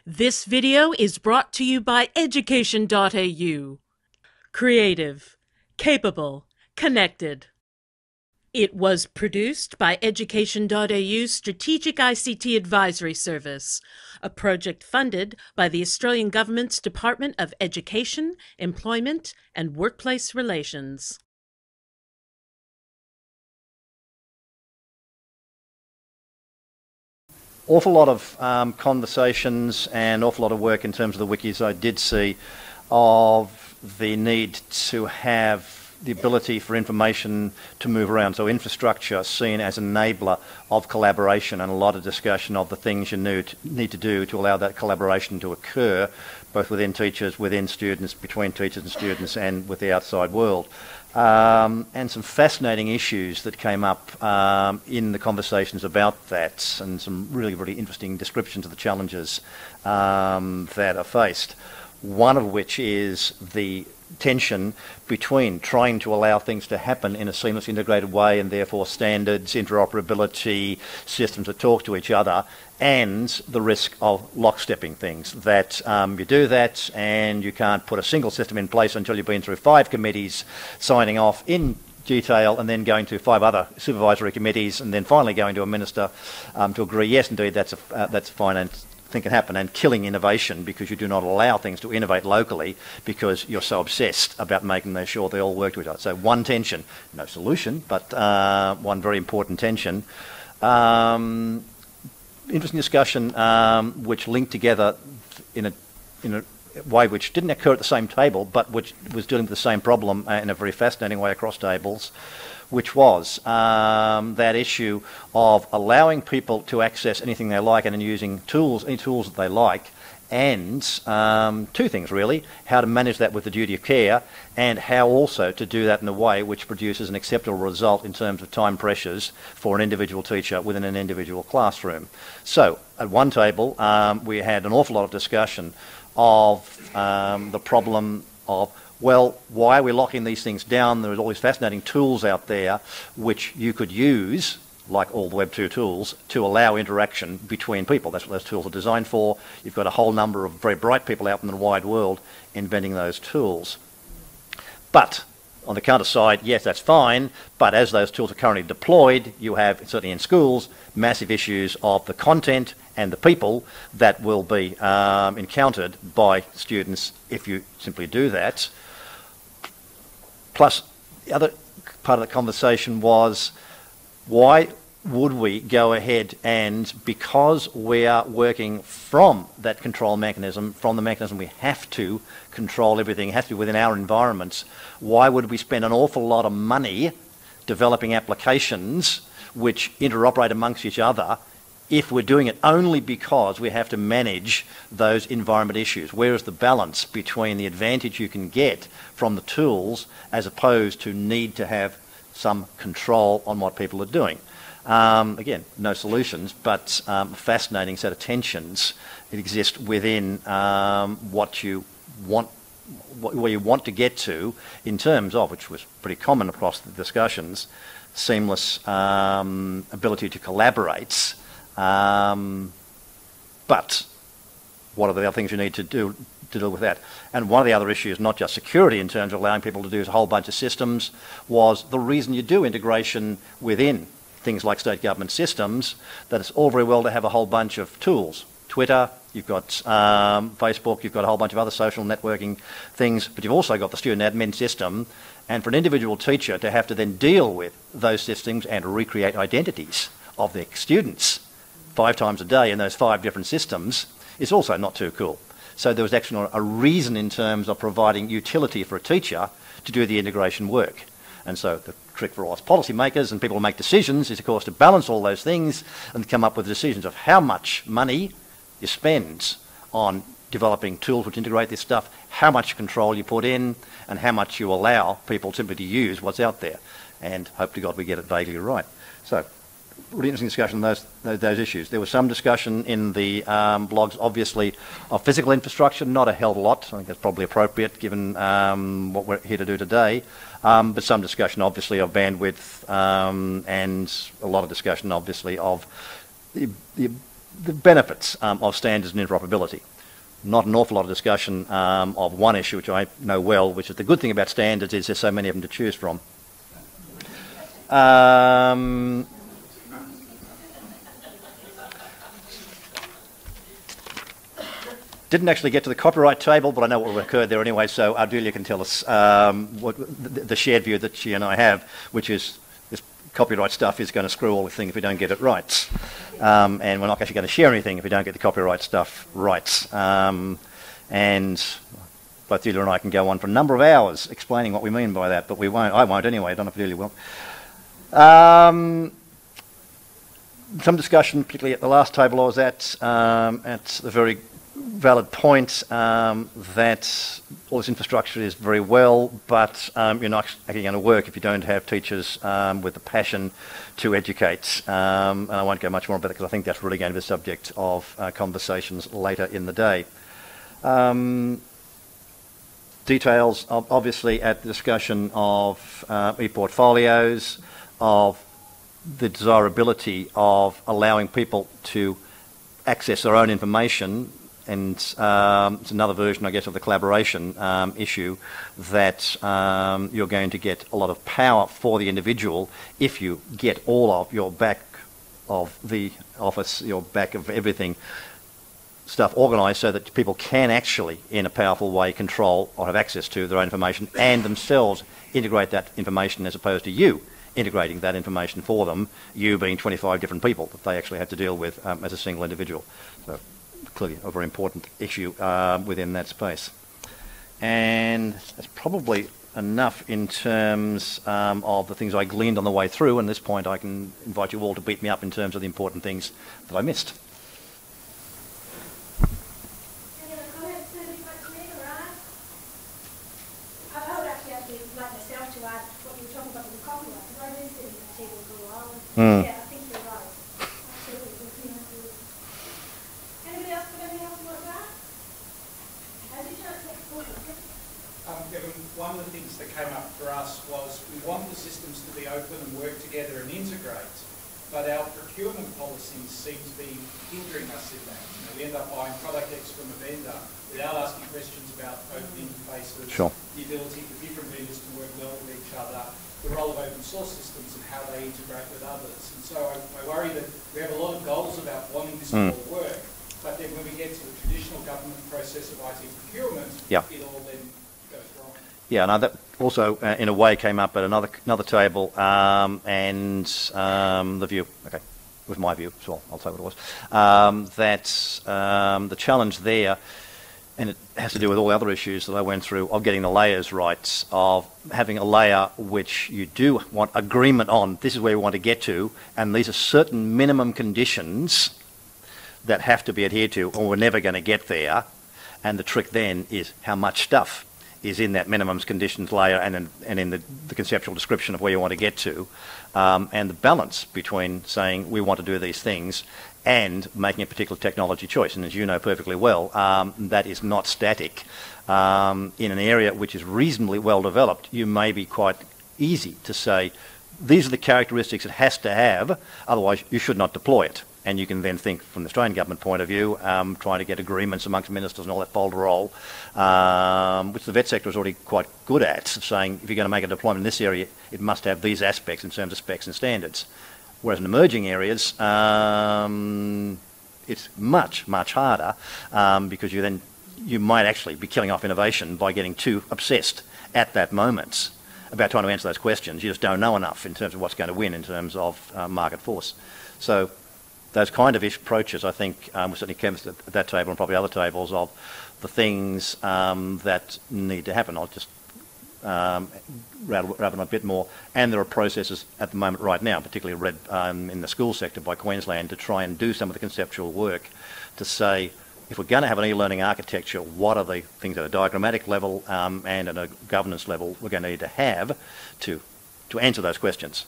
This video is brought to you by education.au. Creative, capable, connected. It was produced by education.au's Strategic ICT Advisory Service, a project funded by the Australian Government's Department of Education, Employment and Workplace Relations. Awful lot of conversations and awful lot of work in terms of the wikis I did see of the need to have the ability for information to move around. So infrastructure seen as an enabler of collaboration, and a lot of discussion of the things you need to do to allow that collaboration to occur, both within teachers, within students, between teachers and students, and with the outside world. And some fascinating issues that came up in the conversations about that, and some really, really interesting descriptions of the challenges that are faced. One of which is the tension between trying to allow things to happen in a seamless, integrated way, and therefore standards, interoperability, systems that talk to each other, and the risk of lockstepping things. That you do that and you can't put a single system in place until you've been through 5 committees signing off in detail, and then going to 5 other supervisory committees, and then finally going to a minister to agree, yes, indeed, that's fine and thing can happen, and killing innovation because you do not allow things to innovate locally because you're so obsessed about making sure they all work with each other. So one tension, no solution, but one very important tension. Interesting discussion which linked together in a way which didn't occur at the same table, but which was dealing with the same problem in a very fascinating way across tables, which was that issue of allowing people to access anything they like and then using any tools that they like, and 2 things really: how to manage that with the duty of care, and how also to do that in a way which produces an acceptable result in terms of time pressures for an individual teacher within an individual classroom. So at one table we had an awful lot of discussion of the problem of, well, why are we locking these things down? There's all these fascinating tools out there which you could use, like all the Web 2 tools, to allow interaction between people. That's what those tools are designed for. You've got a whole number of very bright people out in the wide world inventing those tools. But on the counter side, yes, that's fine, but as those tools are currently deployed, you have, certainly in schools, massive issues of the content and the people that will be encountered by students if you simply do that. Plus, the other part of the conversation was, why would we go ahead and, because we are working from that control mechanism, from the mechanism we have to control everything, has to be within our environments, why would we spend an awful lot of money developing applications which interoperate amongst each other if we're doing it only because we have to manage those environment issues? Where is the balance between the advantage you can get from the tools as opposed to need to have some control on what people are doing? Again, no solutions, but a fascinating set of tensions that exist within what you want, where you want to get to in terms of, which was pretty common across the discussions, seamless ability to collaborate. But what are the other things you need to do to deal with that? And one of the other issues, not just security in terms of allowing people to do a whole bunch of systems, was the reason you do integration within things like state government systems, that it's all very well to have a whole bunch of tools. Twitter, you've got Facebook, you've got a whole bunch of other social networking things, but you've also got the student admin system. And for an individual teacher to have to then deal with those systems and recreate identities of their students 5 times a day in those 5 different systems is also not too cool. So there was actually a reason in terms of providing utility for a teacher to do the integration work. And so the trick for us policymakers and people who make decisions is, of course, to balance all those things and come up with decisions of how much money you spend on developing tools which integrate this stuff, how much control you put in, and how much you allow people simply to use what's out there. And hope to God we get it vaguely right. So, really interesting discussion on those issues. There was some discussion in the blogs, obviously, of physical infrastructure, not a hell of a lot. I think that's probably appropriate given what we're here to do today. But some discussion, obviously, of bandwidth and a lot of discussion, obviously, of the the benefits of standards and interoperability. Not an awful lot of discussion of one issue, which I know well, which is the good thing about standards is there's so many of them to choose from. Didn't actually get to the copyright table, but I know what occurred there anyway, so Ardelia can tell us what the shared view that she and I have, which is this copyright stuff is going to screw all the thing if we don't get it right. And we're not actually going to share anything if we don't get the copyright stuff right. And both Delia and I can go on for a number of hours explaining what we mean by that, but we won't. I won't anyway. I don't know if Delia will. Some discussion, particularly at the last table I was at the very valid point that all this infrastructure is very well, but you're not actually going to work if you don't have teachers with the passion to educate. And I won't go much more about that because I think that's really going to be the subject of conversations later in the day. Details, obviously, at the discussion of e-portfolios, of the desirability of allowing people to access their own information, and it's another version, I guess, of the collaboration issue, that you're going to get a lot of power for the individual if you get all of your back of the office, your back of everything, stuff organised so that people can actually, in a powerful way, control or have access to their own information and themselves integrate that information as opposed to you integrating that information for them, you being 25 different people that they actually have to deal with as a single individual. So clearly a very important issue within that space. And that's probably enough in terms of the things I gleaned on the way through, and at this point I can invite you all to beat me up in terms of the important things that I missed. Yeah, I think you're right. Absolutely. Anybody else got anything else like that? Kevin, one of the things that came up for us was we want the systems to be open and work together and integrate, but our procurement policies seem to be hindering us in that. You know, we end up buying product X from a vendor without asking questions about open interfaces, Sure. The ability for different vendors to work well with each other, the role of open source systems and how they integrate with others. And so I worry that we have a lot of goals about wanting this to all work, but then when we get to the traditional government process of IT procurement, it all then goes wrong. Yeah, no, that also in a way came up at another table, and the view, okay, with my view as well, I'll tell you what it was, that the challenge there, and it has to do with all the other issues that I went through, of getting the layers right, of having a layer which you do want agreement on, this is where we want to get to, and these are certain minimum conditions that have to be adhered to, or we're never going to get there. And the trick then is how much stuff is in that minimums conditions layer and in the conceptual description of where you want to get to, and the balance between saying we want to do these things and making a particular technology choice. And as you know perfectly well, that is not static. In an area which is reasonably well developed, you may be quite easy to say, these are the characteristics it has to have, otherwise you should not deploy it. And you can then think from the Australian government point of view, trying to get agreements amongst ministers and all that folderol, which the vet sector is already quite good at, saying if you're going to make a deployment in this area, it must have these aspects in terms of specs and standards. Whereas in emerging areas, it's much, much harder because you might actually be killing off innovation by getting too obsessed at that moment about trying to answer those questions. You just don't know enough in terms of what's going to win in terms of market force. So those kind of approaches, I think, we certainly came at that table and probably other tables of the things that need to happen. I'll just rattle on a bit more. And there are processes at the moment right now, particularly read in the school sector by Queensland, to try and do some of the conceptual work to say, if we're going to have an e-learning architecture, what are the things at a diagrammatic level and at a governance level we're going to need to have to answer those questions.